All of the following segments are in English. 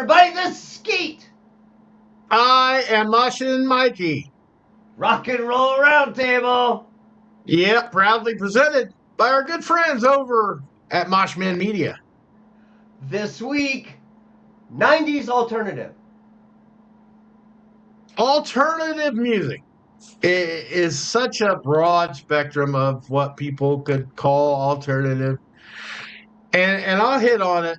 everybody, this is Skeet. I am Moshin Mikey. Rock and Roll Roundtable. Yep, proudly presented by our good friends over at Moshman Media. This week, 90s alternative. Alternative music is such a broad spectrum of what people could call alternative. And I'll hit on it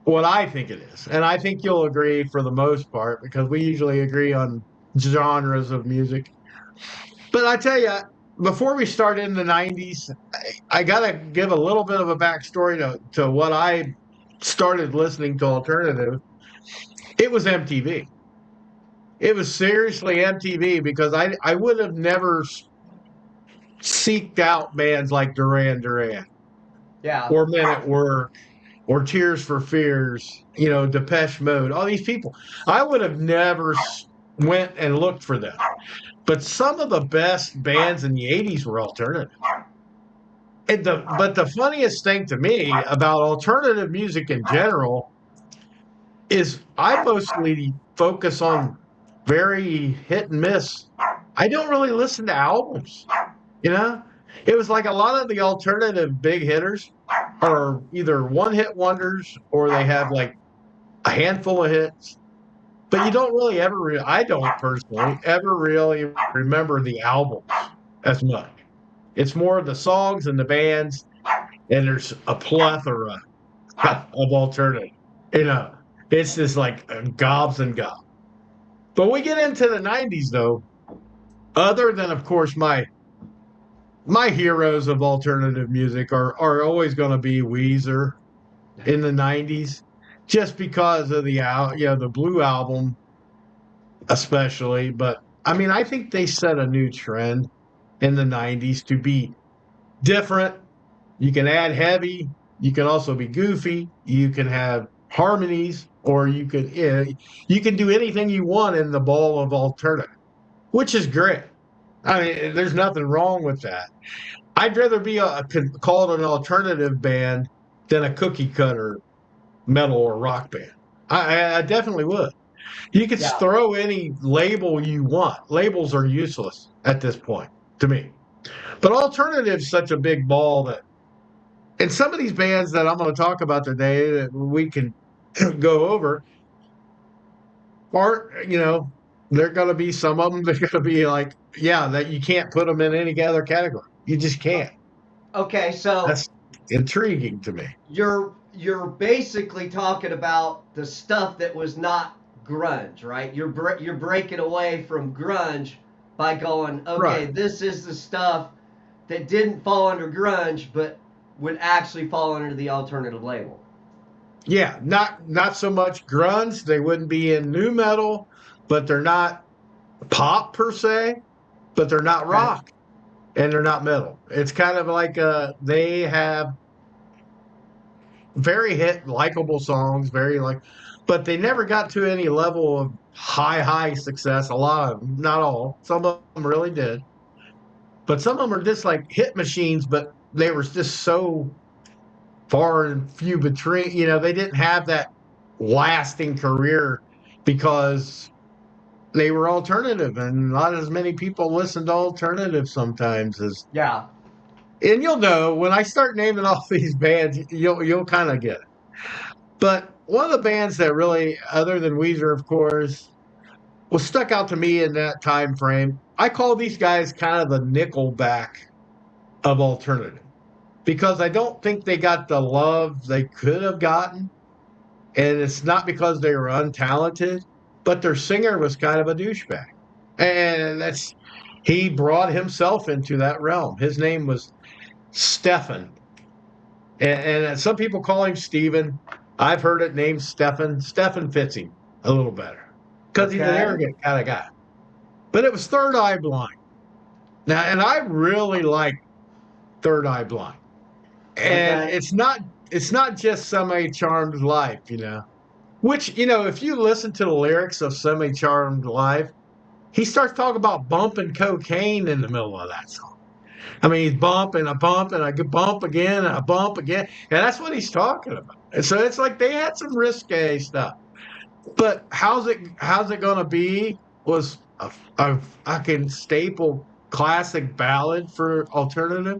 what I think it is. And I think you'll agree for the most part because we usually agree on genres of music. But I tell you, before we start in the 90s, I got to give a little bit of a backstory to what I started listening to alternative. It was MTV. It was seriously MTV because I would have never seeked out bands like Duran Duran or Men at Work or Tears for Fears, Depeche Mode, all these people. I would have never went and looked for them. But some of the best bands in the 80s were alternative. But the funniest thing to me about alternative music in general is I mostly focus on very hit and miss. I don't really listen to albums, It was like a lot of the alternative big hitters are either one-hit wonders or they have like a handful of hits. But you don't really I don't personally ever really remember the albums as much. It's more of the songs and the bands, and there's a plethora of alternative. It's just like gobs and gobs. But we get into the 90s, though, other than, of course, my heroes of alternative music are always going to be Weezer in the 90s, just because of the Blue Album, especially. But, I mean, I think they set a new trend in the 90s to be different. You can add heavy. You can also be goofy. You can have harmonies, or you can do anything you want in the ball of alternative, which is great. I mean, there's nothing wrong with that. I'd rather be called an alternative band than a cookie cutter metal or rock band. I definitely would. You could throw any label you want. Labels are useless at this point to me. But alternative's such a big ball that, and some of these bands that I'm going to talk about today that we can go over are, they're going to be some of them. They're going to be like, that you can't put them in any other category. You just can't. Okay, so that's intriguing to me. You're basically talking about the stuff that was not grunge, right? You're breaking away from grunge by going, okay, right. This is the stuff that didn't fall under grunge, but would actually fall under the alternative label. Yeah, not so much grunge. They wouldn't be in nu metal, but they're not pop per se, but they're not rock, and they're not metal. It's kind of like they have very likable songs, but they never got to any level of high success. A lot of them, not all. Some of them really did, but some of them are just like hit machines. But they were just so far and few between. They didn't have that lasting career because they were alternative, and not as many people listen to alternative sometimes as. And you'll know when I start naming all these bands, you'll kind of get it. But one of the bands that really, other than Weezer, of course, was stuck out to me in that time frame, I call these guys kind of the Nickelback of alternative, because I don't think they got the love they could have gotten. And it's not because they were untalented, but their singer was kind of a douchebag. And he brought himself into that realm. His name was Stefan. And some people call him Steven. I've heard it named Stefan. Stefan fits him a little better because he's an arrogant kind of guy. But it was Third Eye Blind. Now, and I really like Third Eye Blind. And it's not just Semi-Charmed Life, which, if you listen to the lyrics of Semi-Charmed Life, he starts talking about bumping cocaine in the middle of that song. I mean, he's bumping, a bump, and a bump again, and a bump again. And that's what he's talking about. And so it's like they had some risque stuff. But how's it gonna be was a fucking staple classic ballad for alternative.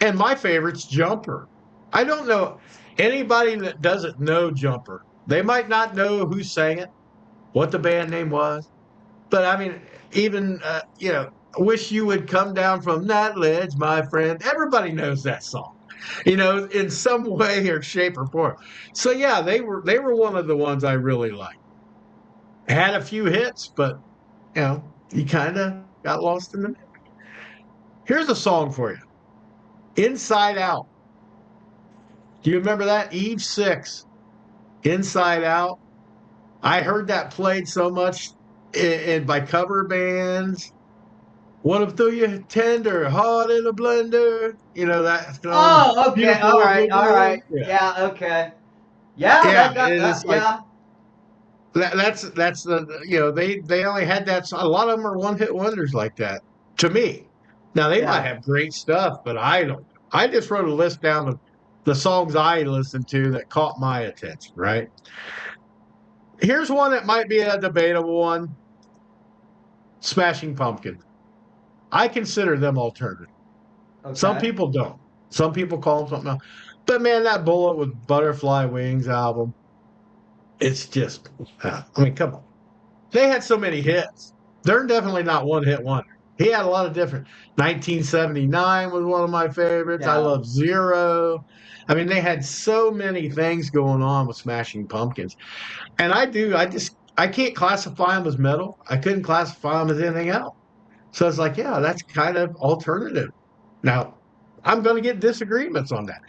And my favorite's Jumper. I don't know anybody that doesn't know Jumper. They might not know who sang it, what the band name was, but I mean, even wish you would come down from that ledge, my friend. Everybody knows that song, in some way or shape or form. So yeah, they were one of the ones I really liked. Had a few hits, but you kind of got lost in the mix. Here's a song for you, Inside Out. Do you remember that? E16, Inside Out. I heard that played so much by cover bands. What if threw you tender, heart in a blender? You know that song, Oh, okay. All beautiful right. All Virginia. right. Yeah, Yeah. Okay. Yeah. yeah. That got. And it's like Yeah. that's the they only had that. A lot of them are one hit wonders like that. To me, now they might Yeah. have great stuff, but I don't. I just wrote a list down of the songs I listened to that caught my attention. Right. Here's one that might be a debatable one. Smashing Pumpkins. I consider them alternative. Some Okay. people don't. Some people call them something else. But man, that Bullet with Butterfly Wings album, it's just, I mean, come on. They had so many hits. They're definitely not one hit wonder. He had a lot of different. 1979 was one of my favorites. I Yeah. love Zero. I mean, they had so many things going on with Smashing Pumpkins. And I can't classify them as metal. I couldn't classify them as anything else. So it's like, yeah, that's kind of alternative. Now, I'm going to get disagreements on that.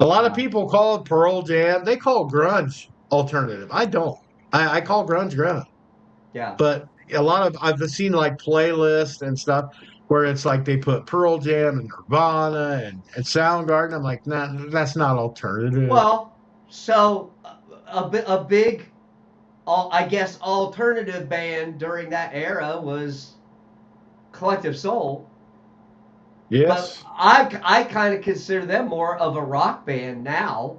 A lot of Yeah. people call it Pearl Jam. They call grunge alternative. I don't. I call grunge grunge. Yeah. But a lot of I've seen like playlists and stuff where it's like they put Pearl Jam and Nirvana and Soundgarden. I'm like, nah, that's not alternative. Well, so a big, I guess, alternative band during that era was Collective Soul. But Yes. I kind of consider them more of a rock band now.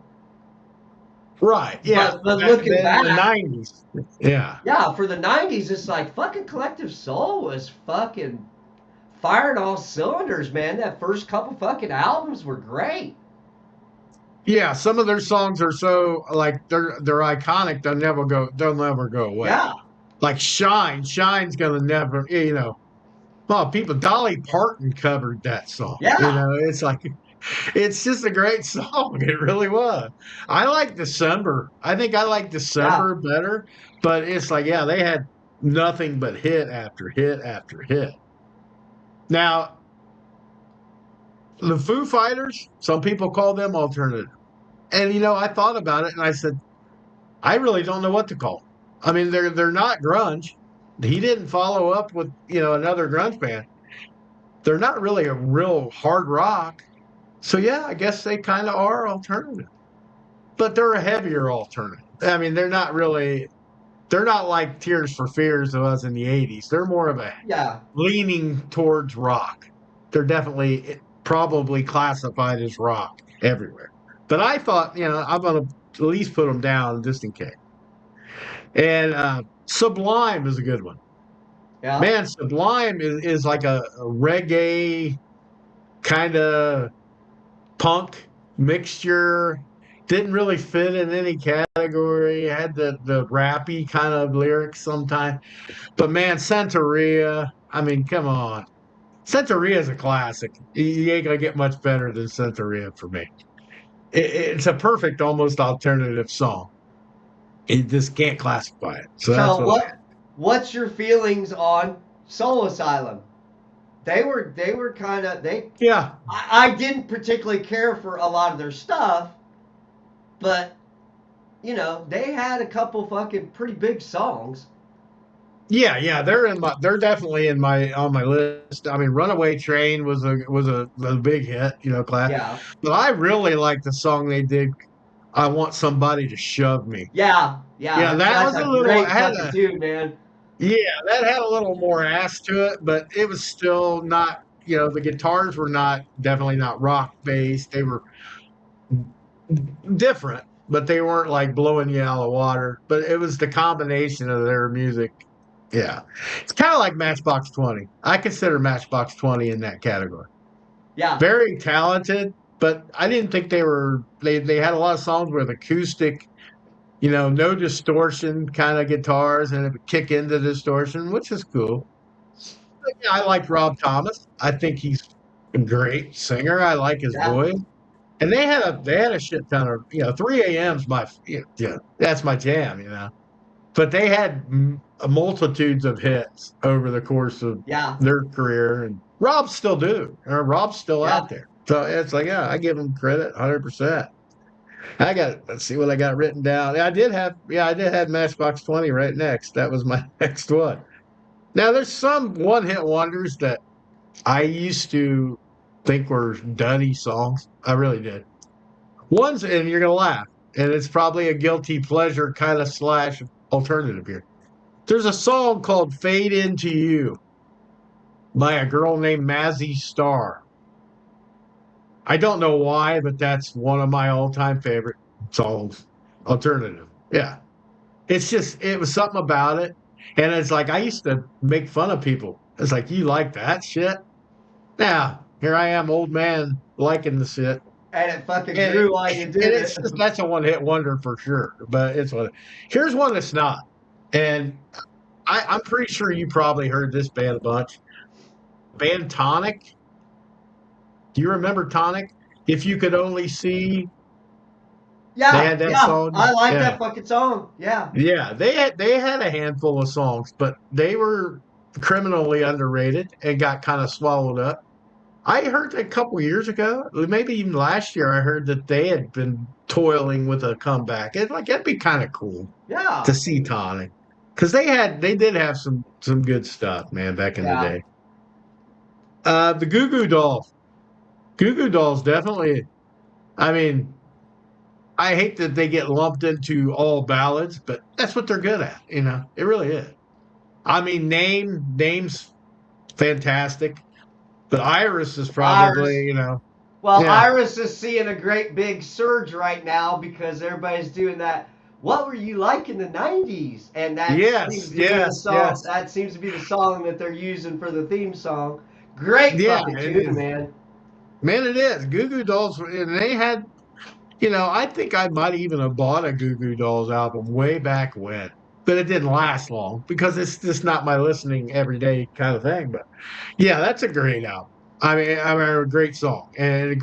Right. Yeah. But Back looking then in the back, 90s. Yeah. yeah, for the '90s, it's like fucking Collective Soul was fucking firing all cylinders, man. That first couple fucking albums were great. Yeah, some of their songs are so like they're iconic. They'll never go away. Yeah, Like Shine, Shine's gonna never. Well, people. Dolly Parton covered that song. yeah, It's like it's just a great song. It really was. I like December. I think I like yeah. December better, but it's like yeah, they had nothing but hit after hit after hit. Now the Foo Fighters, some people call them alternative. And I thought about it and I said, I really don't know what to call them. I mean, they're not grunge. He didn't follow up with another grunge band. They're not really a real hard rock. So yeah, I guess they kind of are alternative, but they're a heavier alternative. I mean, they're not really. They're not like Tears for Fears was in the '80s. They're more of a Yeah. leaning towards rock. They're definitely probably classified as rock everywhere. But I thought, I'm going to at least put them down just in case. And Sublime is a good one. Yeah. Man, Sublime is like a reggae kind of punk mixture. Didn't really fit in any category. Had the rappy kind of lyrics sometimes. But man, Santeria, I mean, come on. Santeria is a classic. You ain't going to get much better than Santeria for me. It's a perfect, almost alternative song. You just can't classify it. So that's So what what's your feelings on Soul Asylum? They were kind of they. yeah. I didn't particularly care for a lot of their stuff, but they had a couple fucking pretty big songs. Yeah, they're definitely on my list. I mean, Runaway Train was a big hit, class. Yeah. But I really like the song they did, I Want Somebody to Shove Me. Yeah. Yeah. Yeah, that That's was a a little great fucking tune, man. yeah, that had a little more ass to it, but it was still not, the guitars were definitely not rock based. They were different, but they weren't like blowing you out of the water. But it was the combination of their music. Yeah, it's kind of like Matchbox 20. I consider Matchbox 20 in that category. Yeah. Very talented, but I didn't think they were. They had a lot of songs with acoustic, no distortion kind of guitars, and it would kick into distortion, which is cool. But, yeah, I like Rob Thomas. I think he's a great singer. I like his Yeah. voice. And they had a shit ton of 3 a.m.'s that's my jam. But they had multitudes of hits over the course of Yeah. their career, and Rob's still Yeah. out there. So it's like, yeah, I give him credit 100%. Let's see what I got written down. I did have Matchbox 20 right next. That was my next one. Now there's some one-hit wonders that I used to think were duddy songs. I really did. One's, and you're gonna laugh, and it's probably a guilty pleasure kind of slash alternative here. There's a song called "Fade Into You" by a girl named Mazzy Star. I don't know why, but that's one of my all-time favorite songs. Alternative, yeah. It was something about it, and it's like I used to make fun of people. It's like, you like that shit? Now here I am, old man, liking the shit. And it fucking grew while you did it. That's a one-hit wonder for sure. But here's one that's not. And I'm pretty sure you probably heard this band a bunch. Band Tonic. Do you remember Tonic? If You Could Only See. Yeah, They had that song. I like that fucking song. Yeah. Yeah, they had a handful of songs, but they were criminally underrated and got kind of swallowed up. I heard a couple years ago, maybe even last year, I heard that they had been toiling with a comeback. That'd be kind of cool. Yeah. To see Tonic, because they did have some good stuff, man, back in the day. The Goo Goo Dolls. Goo Goo Dolls definitely. I mean, I hate that they get lumped into all ballads, but that's what they're good at. It really is. I mean, name's fantastic. But Iris is probably, Well, yeah. Iris is seeing a great big surge right now because everybody's doing that. What were you like in the '90s? And that seems to be the song. That seems to be the song that they're using for the theme song. Great fucking tune, man. Man, it is. Goo Goo Dolls, and they had, I think I might even have bought a Goo Goo Dolls album way back when. But it didn't last long because it's just not my listening everyday kind of thing. But yeah, that's a great album. I mean, a great song and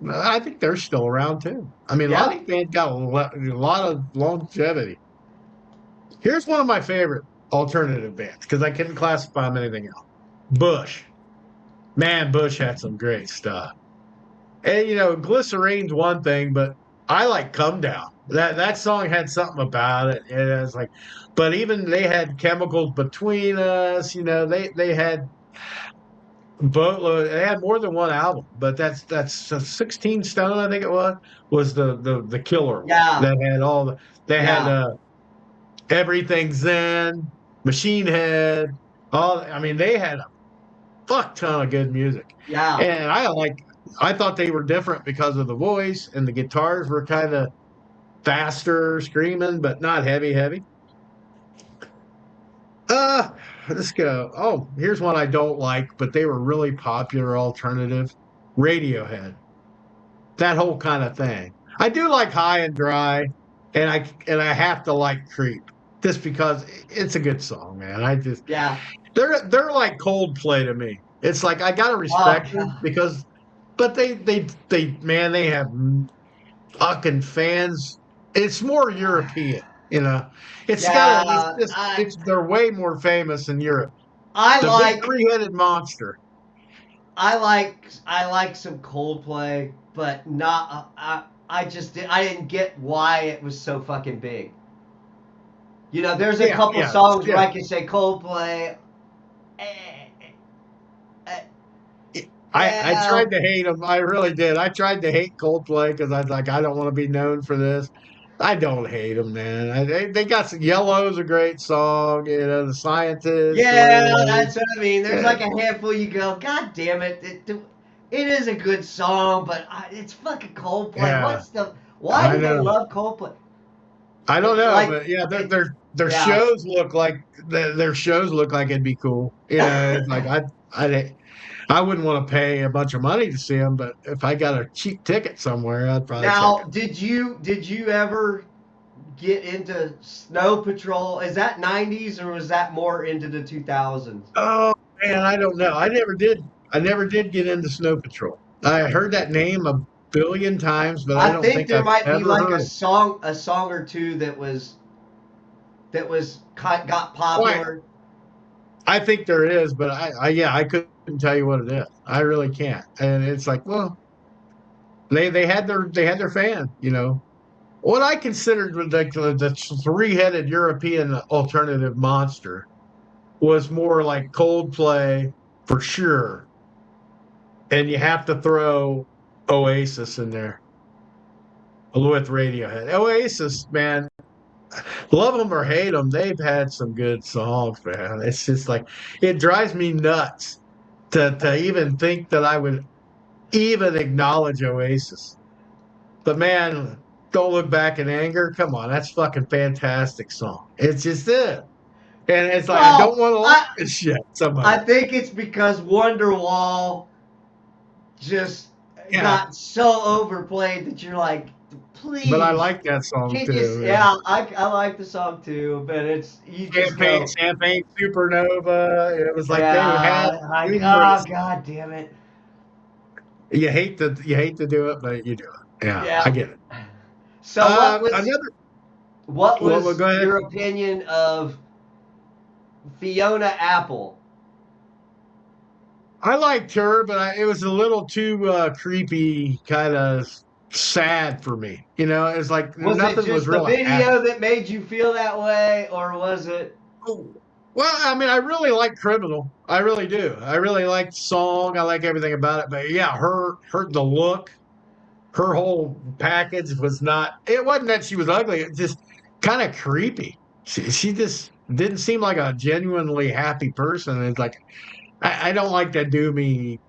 I think they're still around too. I mean, a lot of these bands got a lot of longevity. Here's one of my favorite alternative bands because I couldn't classify them anything else. Bush. Man, Bush had some great stuff. And Glycerine's one thing, but I like Come Down. That song had something about it. And it was like, but even they had Chemicals Between Us. They had boatload. They had more than one album, but that's 16 Stone, I think it was the killer. Yeah. That had all the. They had Everything Zen, Machine Head. They had a fuck ton of good music. Yeah. And I thought they were different because of the voice, and the guitars were kind of faster, screaming, but not heavy. Let's go. Oh, here's one I don't like, but they were really popular alternative. Radiohead. That whole kind of thing. I do like High and Dry, and I have to like Creep just because it's a good song, man. They're like Coldplay to me. It's like I gotta respect them because. But they have fucking fans. It's more European, they're way more famous in Europe. Big three-headed monster. I like some Coldplay, but not. I didn't get why it was so fucking big. There's a couple songs where I can say Coldplay. I tried to hate them. I really did. I tried to hate Coldplay because I was like, I don't want to be known for this. I don't hate them, man. They got some. Yellow's a great song. The Scientist. Yeah, that's what I mean. There's like a handful you go, God damn it. It is a good song, but it's fucking Coldplay. Yeah. Why do they love Coldplay? I don't know, like, but yeah, their shows look like it'd be cool. You know, it's like I wouldn't want to pay a bunch of money to see them, but if I got a cheap ticket somewhere, I'd probably check it. Did you ever get into Snow Patrol? Is that 90s or was that more into the 2000s? Oh man, I don't know. I never did get into Snow Patrol. I heard that name a billion times, but I don't think there I've might ever be like heard a song or two that got popular. I think there is, but I couldn't tell you what it is. I really can't. And it's like, well, they had their fan, you know. What I considered the three-headed European alternative monster was more like Coldplay for sure. And you have to throw Oasis in there with Radiohead. Oasis, man, love them or hate them, they've had some good songs, man. It's just like it drives me nuts to even think that I would even acknowledge Oasis. But man, Don't Look Back in Anger. Come on, that's fucking fantastic song. It's just it. And it's like I don't want to like this shit. I think it's because Wonderwall just got so overplayed that you're like, please. But I like that song too. I like the song too, but it's Champagne Supernova. It was like they had. Oh god damn it! You hate to do it, but you do it. Yeah. I get it. So what was your opinion of Fiona Apple? I liked her, but it was a little too creepy, kind of sad for me. You know, it's like nothing was real. Was it just the video that made you feel that way, or was it? Well, I mean, I really like Criminal. I really do. I really like the song. I like everything about it. But yeah, the look, her whole package was not. It wasn't that she was ugly. It just kind of creepy. She just didn't seem like a genuinely happy person. It's like I don't like that do me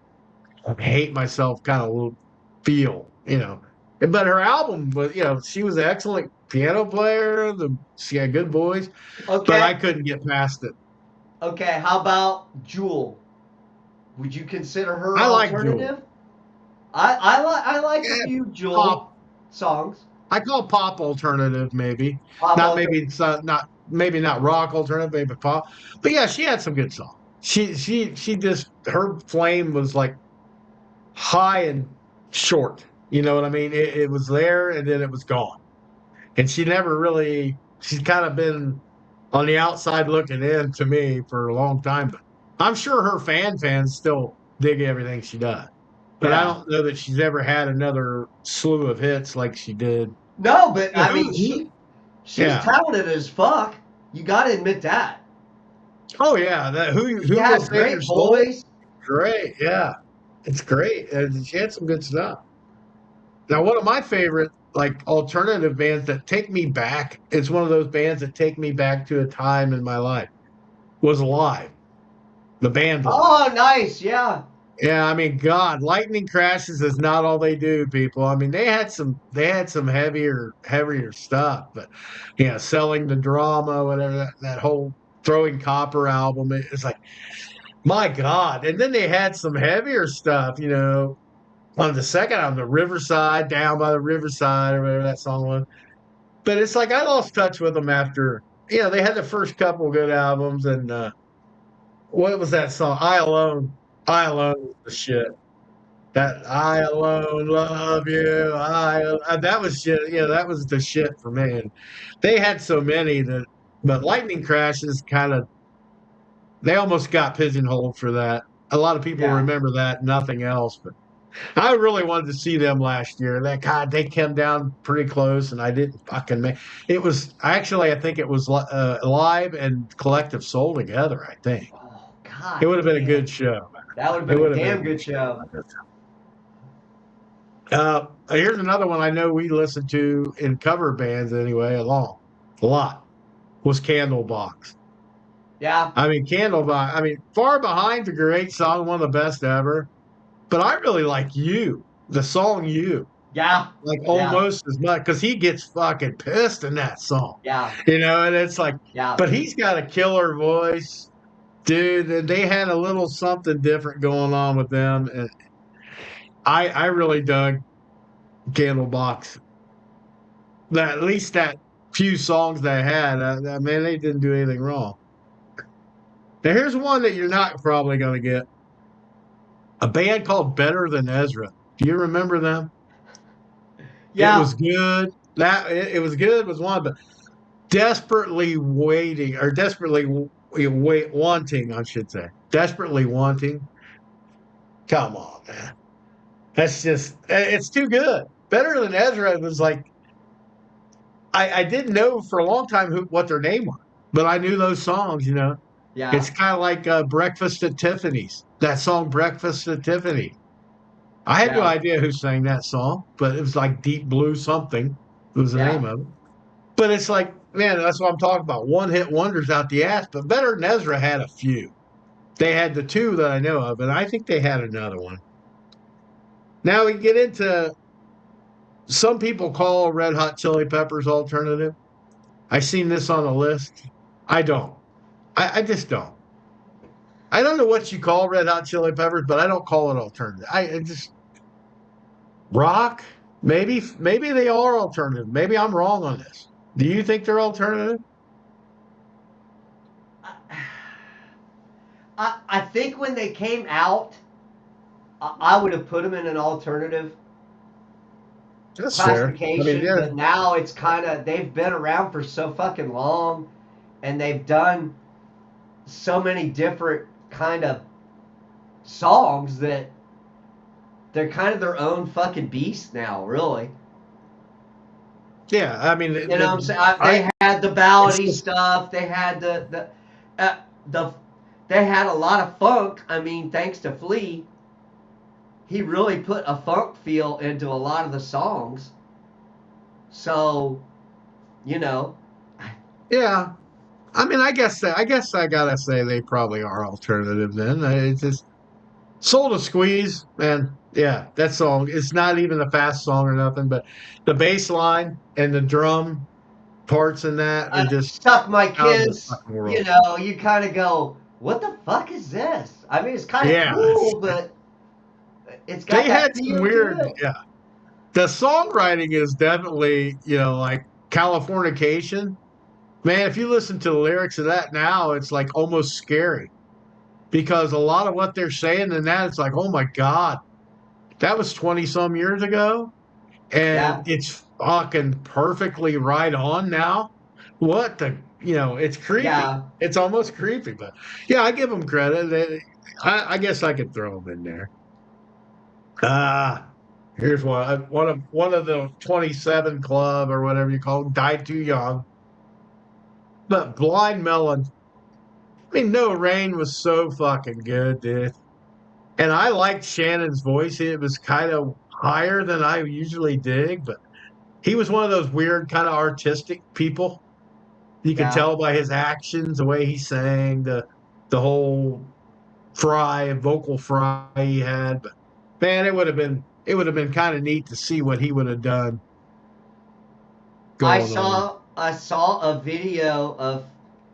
hate myself kind of feel, you know. But her album was, you know, she was an excellent piano player. She had good voice. Okay. But I couldn't get past it. Okay, how about Jewel? Would you consider her alternative? I like a few Jewel songs. I call pop alternative, maybe. Maybe not rock alternative, maybe pop. But yeah, she had some good songs. She just her flame was like high and short. You know what I mean? It was there and then it was gone. And she's kind of been on the outside looking in to me for a long time. But I'm sure her fans still dig everything she does. But I don't know that she's ever had another slew of hits like she did. No, but I mean, she's talented as fuck. You got to admit that. Oh yeah, who has great voice. Great, yeah, it's great, and she had some good stuff. Now, one of my favorite alternative bands that take me back, it's one of those bands that take me back to a time in my life, was Live. The band Live. Oh, nice, yeah. Yeah, I mean, God, Lightning Crashes is not all they do, people. I mean, they had some heavier stuff, but yeah, Selling the Drama, whatever, that whole Throwing Copper album, it's like, my God. And then they had some heavier stuff, you know, on the second album, the Riverside, Down by the Riverside, or whatever that song was. But it's like I lost touch with them after, you know, they had the first couple good albums, and what was that song? I Alone was the shit. That I Alone Love You. That was shit. Yeah, that was the shit for me. And they had so many but Lightning Crashes they almost got pigeonholed for that. A lot of people remember that, nothing else. But I really wanted to see them last year. They came down pretty close, and I didn't fucking make it. Was actually, I think it was Live and Collective Soul together. I think. Oh God! It would have been a good show. That would have been a damn good show. Here's another one I know we listened to in cover bands anyway. A lot was Candlebox. Yeah. I mean, Candlebox. I mean, Far Behind's a great song, one of the best ever. But I really like You, the song You. Yeah. Like almost as much because he gets fucking pissed in that song. Yeah. And it's like, Yeah. but he's got a killer voice, dude. And they had a little something different going on with them. And I really dug Candlebox. That at least that few songs they had, man, they didn't do anything wrong. Now here's one that you're not probably going to get. A band called Better Than Ezra. Do you remember them? It Yeah. was good. It was good was one, but desperately waiting or desperately wanting, I should say. Desperately wanting. Come on, man. That's just it's too good. Better Than Ezra was like I didn't know for a long time what their name was, but I knew those songs. Yeah. It's kind of like Breakfast at Tiffany's. That song, Breakfast at Tiffany. I had no Yeah. idea who sang that song, but it was like Deep Blue something was the Yeah. name of it. But it's like, man, that's what I'm talking about. One hit wonders out the ass, but Better Than Ezra had a few. They had the two that I know of, and I think they had another one. Now we get into some people call Red Hot Chili Peppers alternative. I seen this on the list. I don't. I just don't. I don't know what you call Red Hot Chili Peppers, but I don't call it alternative. I just rock. Maybe they are alternative. Maybe I'm wrong on this. Do you think they're alternative? I think when they came out, I would have put them in an alternative That's fair. I mean, classification, yeah, but now it's kind of they've been around for so fucking long, and they've done so many different kind of songs that they're kind of their own fucking beast now, really. yeah. I mean, You know what I'm saying? They had the ballady stuff. They had the they had a lot of funk. I mean, thanks to Flea, he really put a funk feel into a lot of the songs. So, you know, yeah. I mean, I guess I gotta say they probably are alternative. Then it's just Soul to Squeeze, man. Yeah, that song. It's not even a fast song or nothing, but the bass line and the drum parts in that are just Suck My out of the Kiss, fucking you world. know, you kind of go, what the fuck is this? I mean, it's kind of Yeah, cool, but it's got they that had some feel to weird. it. Yeah, the songwriting is definitely like Californication. Man, if you listen to the lyrics of that now, it's like almost scary because a lot of what they're saying in that, it's like, oh my God, that was 20 some years ago. And Yeah. it's fucking perfectly right on now. What it's creepy. Yeah. It's almost creepy, but yeah, I give them credit. I guess I could throw them in there. Ah, here's one of the 27 club or whatever you call it, died too young. But Blind Melon, I mean, No Rain was so fucking good, dude. And I liked Shannon's voice. It was kind of higher than I usually dig, but he was one of those weird kind of artistic people. You could Yeah. tell by his actions, the way he sang, the whole vocal fry he had. But man, it would have been kind of neat to see what he would have done I going on. saw I saw a video of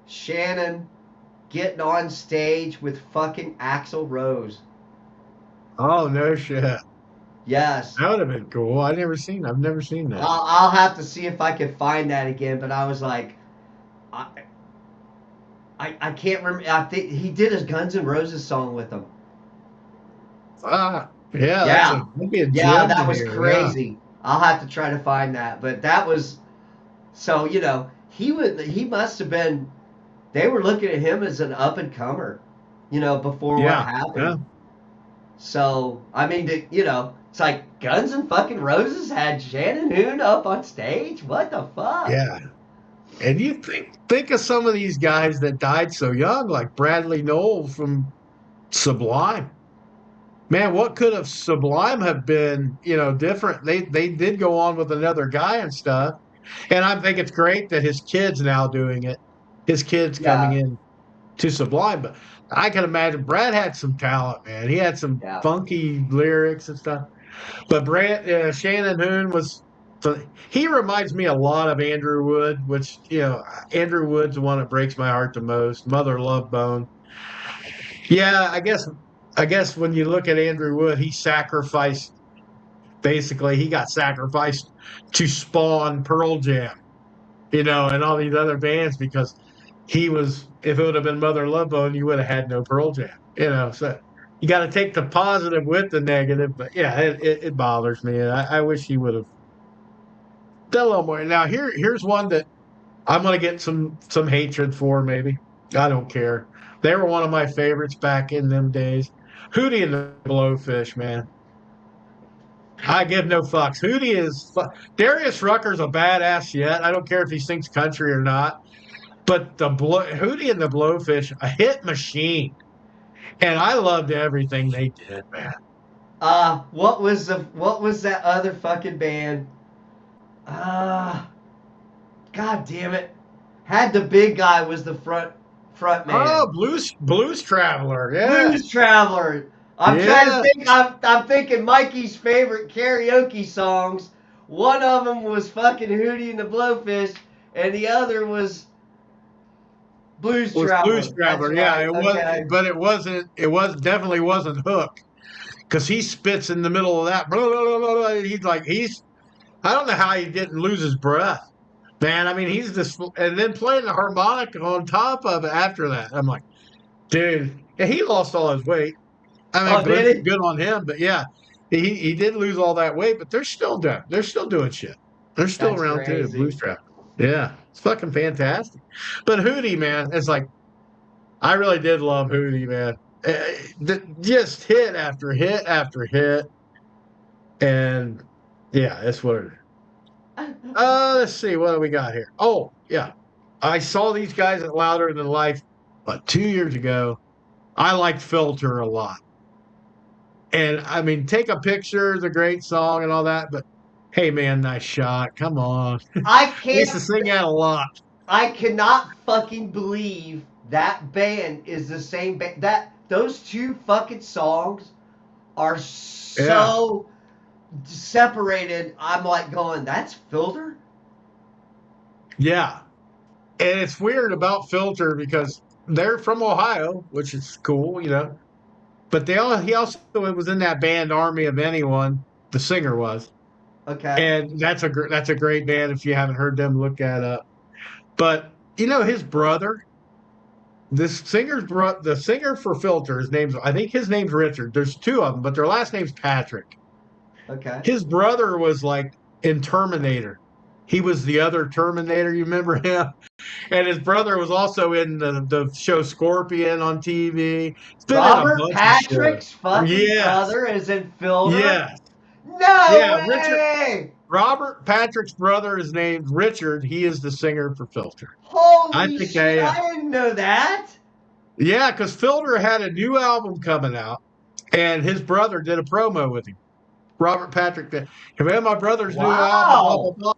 Shannon getting on stage with fucking Axl Rose. Oh no shit. Yes. That would have been cool. I've never seen that. I'll have to see if I can find that again, but I was like, I, I can't remember. I think he did his Guns N' Roses song with them. Yeah, Yeah. that'd be a Yeah, gem to that was hear. Yeah. crazy. I'll have to try to find that. But that was so, he must have been they were looking at him as an up and comer, before what Yeah. Yeah. happened. So, I mean, it's like Guns and fucking Roses had Shannon Hoon up on stage. What the fuck? Yeah. And you think of some of these guys that died so young, like Bradley Noel from Sublime. Man, what could have Sublime have been, different? They did go on with another guy and stuff. And I think it's great that his kid's now doing it. His kid's coming Yeah, in to Sublime. But I can imagine Brad had some talent, man. He had some yeah. funky lyrics and stuff. But Shannon Hoon was. He reminds me a lot of Andrew Wood, which Andrew Wood's the one that breaks my heart the most. Mother Love Bone. Yeah, I guess when you look at Andrew Wood, he sacrificed. Basically, he got sacrificed to spawn Pearl Jam, and all these other bands because he was. If it would have been Mother Love Bone, you would have had no Pearl Jam. So you got to take the positive with the negative. But yeah, it bothers me. I wish he would have done a little more. Now here's one that I'm gonna get some hatred for. Maybe I don't care. They were one of my favorites back in them days. Hootie and the Blowfish, man. I give no fucks. Darius Rucker's a badass yet. I don't care if he sings country or not. But Hootie and the Blowfish, a hit machine, and I loved everything they did, man. What was that other fucking band? God damn it! Had the big guy was the front man. Oh, Blues Traveler, yeah. Blues Traveler. I'm trying to think. I'm thinking Mikey's favorite karaoke songs. One of them was fucking Hootie and the Blowfish, and the other was Blues Traveler. Blues Traveler, yeah. It was, but it wasn't. It definitely wasn't Hook, because he spits in the middle of that. Blah, blah, blah, blah. I don't know how he didn't lose his breath, man. I mean, he's this, and then playing the harmonica on top of it after that. I'm like, dude, and he lost all his weight. I mean, good on him, but yeah, he did lose all that weight, but they're still doing shit. They're still around too. Blues Trap. Yeah, it's fucking fantastic. But Hootie, man, it's like I really did love Hootie, man. Just hit after hit after hit, and yeah, that's what it is. Let's see, what do we got here? Oh, yeah, I saw these guys at Louder Than Life 2 years ago. I liked Filter a lot. And I mean, Take a Picture is a great song and all that, but hey, man, nice shot. Come on. I used to sing that a lot. I cannot fucking believe that band is the same band. Those two fucking songs are so separated. I'm like going, that's Filter? Yeah. And it's weird about Filter because they're from Ohio, which is cool, But he also was in that band Army of Anyone. The singer was. Okay. And that's a great band. If you haven't heard them, look that up. But his brother, the singer for Filter, I think his name's Richard. There's two of them, but their last name's Patrick. Okay. His brother was like in Terminator. He was the other Terminator. You remember him? And his brother was also in the show Scorpion on TV. Robert Patrick's fucking brother is in Filter? Yes. No way! Robert Patrick's brother is named Richard. He is the singer for Filter. Holy shit, I didn't know that. Yeah, because Filter had a new album coming out, and his brother did a promo with him. Robert Patrick did. Man, my brother's new album, blah, blah, blah.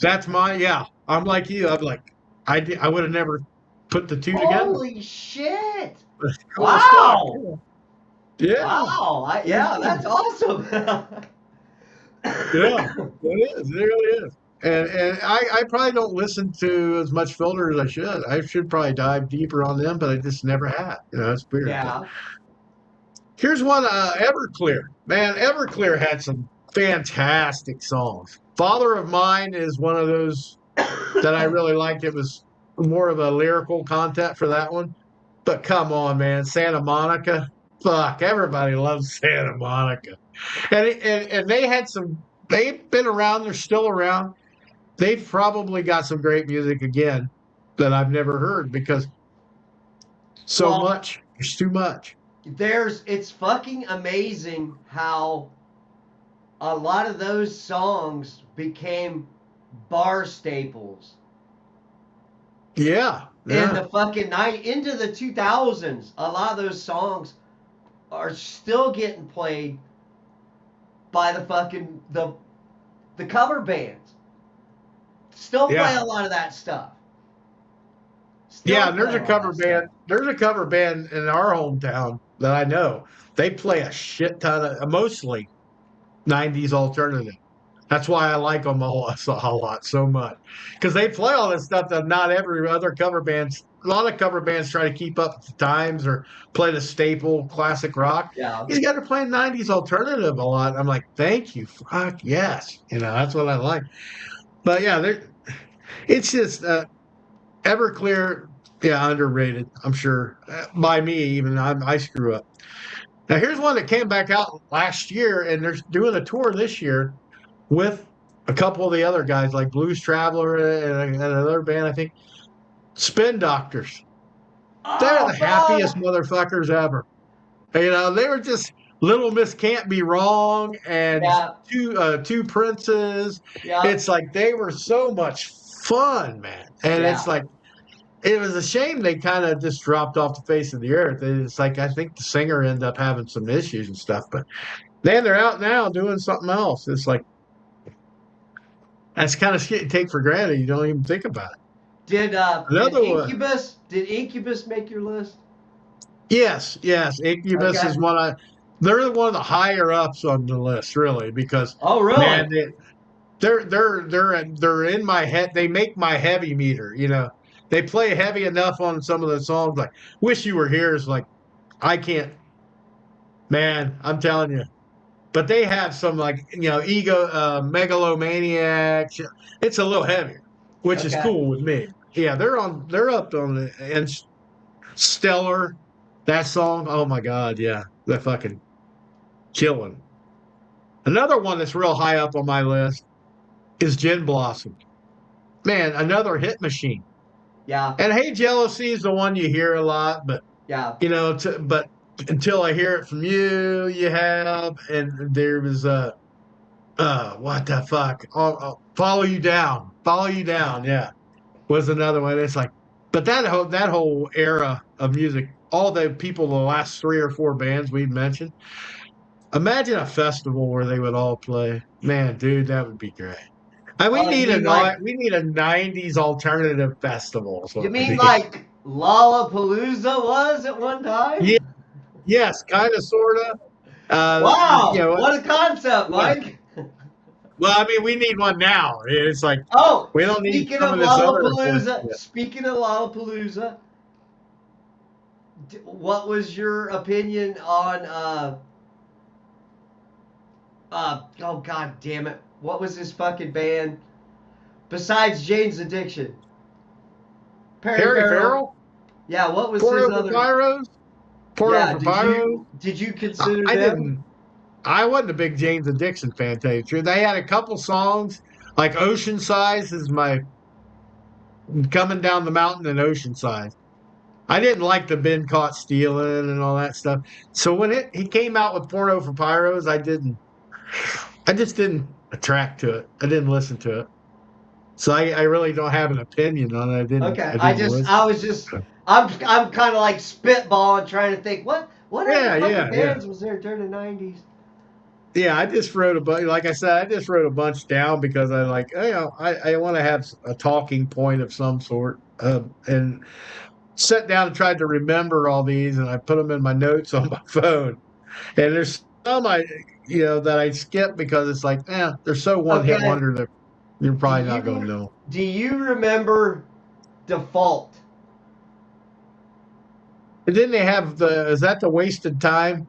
That's I'm like you. I'm like, I would have never put the two together. Holy shit! Cool wow! Stuff. Yeah. Wow! That's awesome. Yeah, it is. It really is. And I probably don't listen to as much Filter as I should. I should probably dive deeper on them, but I just never have. It's weird. Yeah. But here's one, Everclear. Man, Everclear had some fantastic songs. Father of Mine is one of those that I really liked. It was more of a lyrical content for that one. But come on, man, Santa Monica. Fuck, everybody loves Santa Monica. And they had they've been around, they're still around. They've probably got some great music again that I've never heard because much. There's too much. It's fucking amazing how a lot of those songs became bar staples. Yeah. In the fucking night into the 2000s, a lot of those songs are still getting played by the fucking the cover bands. Still play a lot of that stuff. And there's a cover band. There's a cover band in our hometown that I know. They play a shit ton of, mostly 90s alternative. That's why I like them a lot so much, because they play all this stuff that not every other cover bands. A lot of cover bands try to keep up with the times or play the staple classic rock. Yeah. These guys are playing 90s alternative a lot. I'm like, thank you, fuck yes, that's what I like. But yeah, it's just Everclear, yeah, underrated. I'm sure by me even. I screw up. Now here's one that came back out last year, and they're doing a tour this year with a couple of the other guys like Blues Traveler and another band, I think. Spin Doctors. They're the happiest motherfuckers ever. They were just Little Miss Can't Be Wrong and two Princes. Yeah. It's like they were so much fun, man. And it's like it was a shame they kind of just dropped off the face of the earth. It's like I think the singer ended up having some issues and stuff, but then they're out now doing something else. It's like that's kind of shit you take for granted. You don't even think about it. Did Incubus make your list? Yes. Incubus is they're one of the higher ups on the list, really, because man, they're in my head. They make my heavy meter. They play heavy enough on some of the songs. Like "Wish You Were Here" is like I can't. Man, I'm telling you. But they have some ego, megalomaniac. It's a little heavier, which is cool with me. Yeah, they're up on the and Stellar. That song, oh my God, yeah, they're fucking killing. Another one that's real high up on my list is Gin Blossom. Man, another hit machine. Yeah. And Hey Jealousy is the one you hear a lot, but but Until I Hear It From You, you have, and there was what the fuck? Follow You Down, yeah, was another one. It's like, but that whole era of music, all the people, the last 3 or 4 bands we've mentioned. Imagine a festival where they would all play. Man, dude, that would be great. We need a 90s alternative festival. You mean like Lollapalooza was at one time? Yeah, yes, kind of, sort of. Wow, what a concept, Mike. Well, I mean, we need one now. It's like, we don't need some of this Lollapalooza. Speaking of Lollapalooza, what was your opinion on oh god damn it, what was this fucking band besides Jane's Addiction? Perry Farrell? Yeah, what was his other? Pyros? Did you consider them? I wasn't a big Jane's Addiction fan, to tell you the truth. They had a couple songs, like Ocean Size is my Coming Down the Mountain and Ocean Size. I didn't like the Been Caught Stealing and all that stuff. So when he came out with Porno for Pyros, I just didn't attract to it. I didn't listen to it. So I really don't have an opinion on it. I'm kind of like spitballing, trying to think what other bands was there during the 90s. Yeah, I just wrote a bunch. Like I said, I just wrote a bunch down because I want to have a talking point of some sort, and sat down and tried to remember all these, and I put them in my notes on my phone. And there's some that I skip because it's like, they're so one-hit wonder that you're probably not going to know. Do you remember Default? And didn't they have is that the Wasted Time?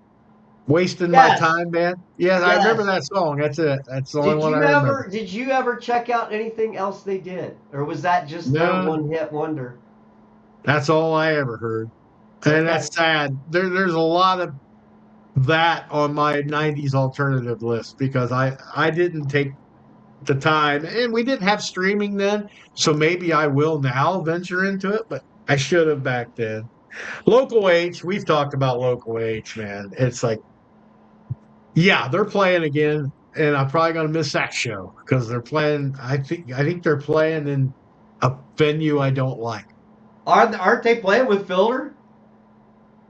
Wasting My Time, man? Yes, I remember that song. That's it. That's the only one I remember. Did you ever check out anything else they did? Or was that just their one-hit wonder? That's all I ever heard. And that's sad. There's a lot of that on my 90s alternative list because I didn't take the time. And we didn't have streaming then, so maybe I will now venture into it, but I should have back then. Local H, we've talked about Local H, man. It's like, yeah, they're playing again, and I'm probably going to miss that show because they're playing. I think they're playing in a venue I don't like. Aren't they playing with Fielder?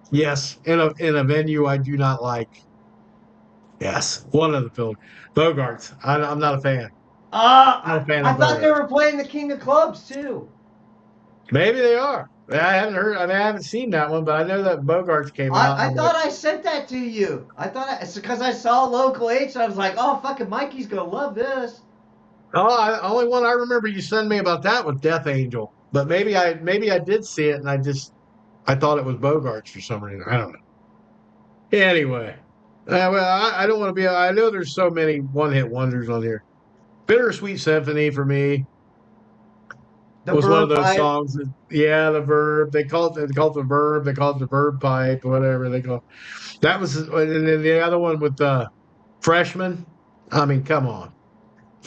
Yes, in a venue I do not like. Yes, one of the Fielder. Bogarts. I'm not a fan. I'm not a fan of Bogarts. They were playing the King of Clubs too. Maybe they are. I haven't heard. I mean, I haven't seen that one, but I know that Bogarts came out. I thought I sent that to you. I thought it's because I saw Local H. And I was like, oh, fucking Mikey's gonna love this. Oh, only one I remember you sent me about that was Death Angel. But maybe I did see it, and I thought it was Bogarts for some reason. I don't know. Anyway, well, I don't want to be. I know there's so many one-hit wonders on here. Bittersweet Symphony for me was one of those songs. That, yeah, the Verb. They call it the Verb. They call it the Verb pipe, whatever they call it. That was, and then the other one with the Freshman. I mean, come on.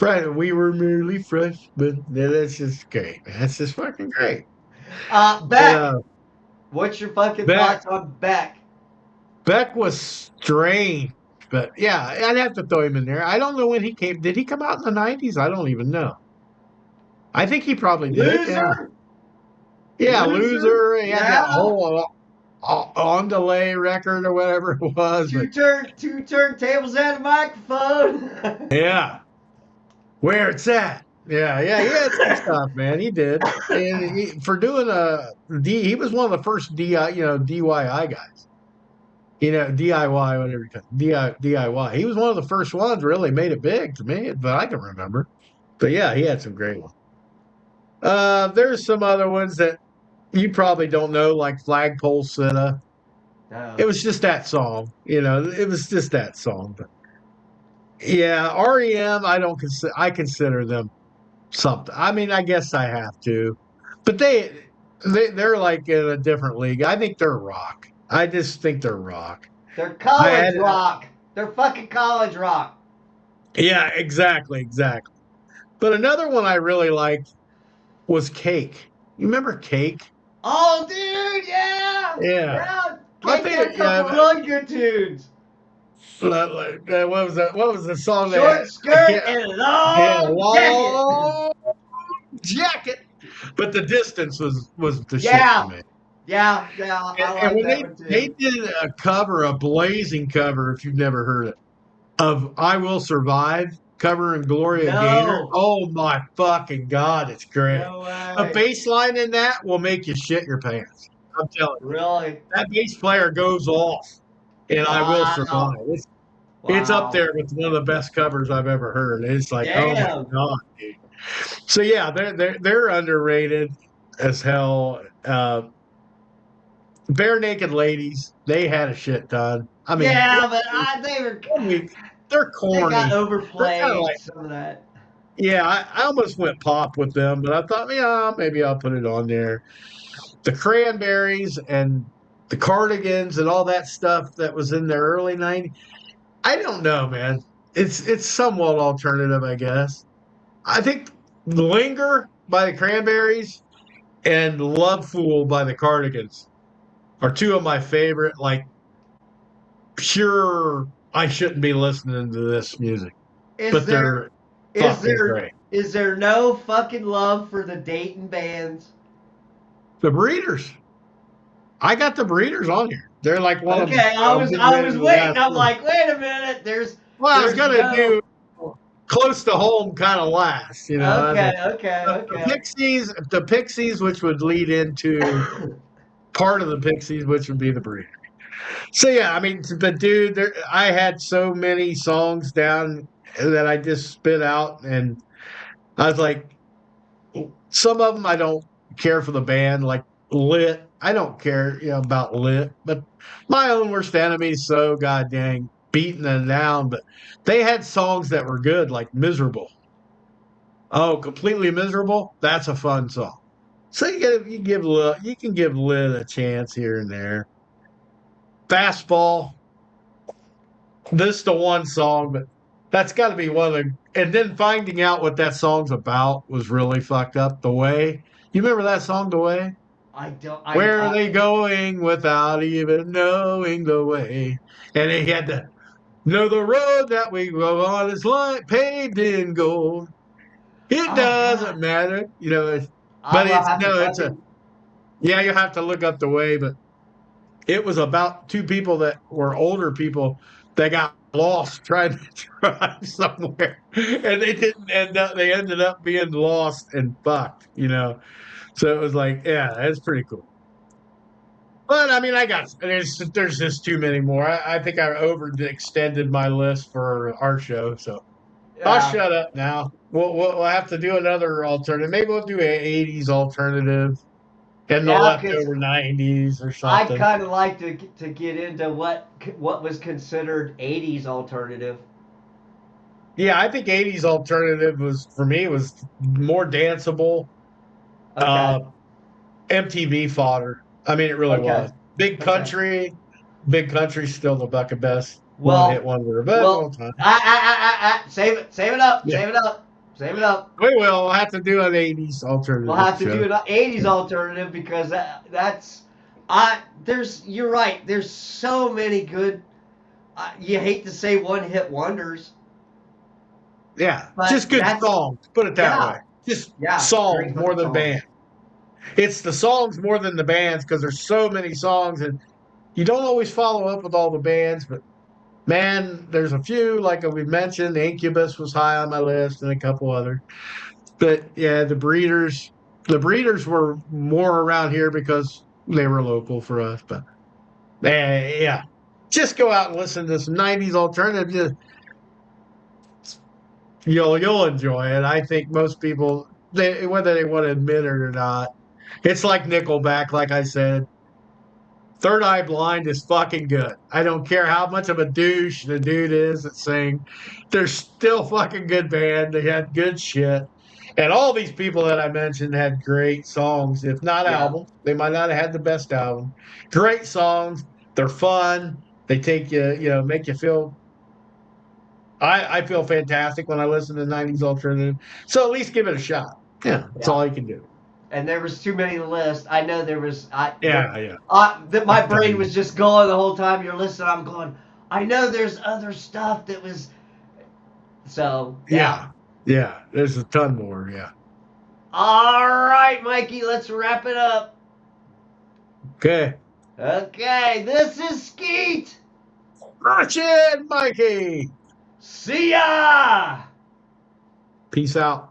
We were merely freshmen. That's just great. That's just fucking great. Beck. What's your fucking thoughts on Beck? Beck was strange, but yeah, I'd have to throw him in there. I don't know when he came. Did he come out in the 90s? I don't even know. I think he probably did. Yeah, Loser. He had that whole on delay record or whatever it was. Two turntables and a microphone. Yeah. Where it's at. Yeah, he had some stuff, man. He did. And for doing he was one of the first DIY guys. DIY, whatever you call it. DIY. He was one of the first ones really made it big to me, but I can remember. But yeah, he had some great ones. There's some other ones that you probably don't know, like Flagpole Sitta. No. It was just that song, it was just that song. But yeah, REM, I consider them something. I mean, I guess I have to. But they're like in a different league. I think they're rock. I just think they're rock. They're college rock. They're fucking college rock. Yeah, exactly. But another one I really liked was Cake. You remember Cake? Oh, dude, yeah. Cake had a couple really good tunes. What was that? What was the song? Short skirt and long jacket. But the distance was the shit to me. Yeah. And when they did a blazing cover, if you've never heard it, of "I Will Survive," covering Gloria Gaynor. Oh my fucking God, it's great. No way. A bass line in that will make you shit your pants. I'm telling you. Really? That bass player goes off, and I Will Survive. It's up there with one of the best covers I've ever heard. It's like, oh my God, dude. So yeah, they're underrated as hell. Bare Naked Ladies, they had a shit ton. I mean, but they're corny. They got overplayed, some of that. Yeah, I almost went pop with them, but I thought, yeah, maybe I'll put it on there. The Cranberries and the Cardigans and all that stuff that was in the early 90s. I don't know, man. It's somewhat alternative, I guess. I think Linger by the Cranberries and Love Fool by the Cardigans are two of my favorite, like, pure, I shouldn't be listening to this music. Is there no fucking love for the Dayton bands? The Breeders. I got the Breeders on here. They're like one of them. Okay, I was waiting. I'm like, wait a minute. I was gonna do close to home kind of last, Okay. The Pixies, which would lead into part of the Pixies, which would be the Breeders. So yeah, I mean, but dude, I had so many songs down that I just spit out, and I was like, some of them I don't care for the band, like Lit. I don't care, about Lit, but My Own Worst Enemy is so goddamn beating them down. But they had songs that were good, like Miserable. Oh, Completely Miserable. That's a fun song. So you can give Lit a chance here and there. Fastball. This is the one song, but that's got to be one of the. And then finding out what that song's about was really fucked up. The Way. You remember that song, The Way? I don't. Where are they going without even knowing the way? And they had to know the road that we go on is like paved in gold. It doesn't matter, but you have to look up The Way, but it was about two people that were older people that got lost trying to drive somewhere, and they didn't end up. They ended up being lost and fucked, So it was like, yeah, that's pretty cool. But I mean, there's just too many more. I think I overextended my list for our show, so I'll shut up now. We'll have to do another alternative. Maybe we'll do an '80s alternative and the leftover '90s or I'd something. kind of like to get into what was considered '80s alternative. Yeah, I think '80s alternative was for me was more danceable. Okay. MTV fodder. I mean, it really Okay. was. Big country's still the bucket best one hit Well, wonder, but all time. Save it up, Yeah. save it up, save it up. We will. We'll have to do an '80s alternative. We'll have to show. do an '80s alternative because you're right. There's so many good. You hate to say one hit wonders. Yeah, just good songs. Put it that way. Just songs more than bands. It's the songs more than the bands because there's so many songs and you don't always follow up with all the bands, but man, there's a few like we mentioned. Incubus was high on my list and a couple other. But yeah, the Breeders were more around here because they were local for us. But yeah, just go out and listen to some '90s alternative. You'll enjoy it. I think most people, whether they want to admit it or not, it's like Nickelback. Like I said, Third Eye Blind is fucking good. I don't care how much of a douche the dude is that sing. They're still fucking good band. They had good shit. And all these people that I mentioned had great songs, if not albums. They might not have had the best album. Great songs. They're fun. They take you, make you feel. I feel fantastic when I listen to '90s alternative. So at least give it a shot. Yeah, that's all you can do. And there was too many to list. I know there was. Yeah. My brain was just going the whole time you're listening. I'm going. I know there's other stuff that was. So yeah. There's a ton more. Yeah. All right, Mikey. Let's wrap it up. Okay. This is Skeet. Watch it, Mikey. See ya. Peace out.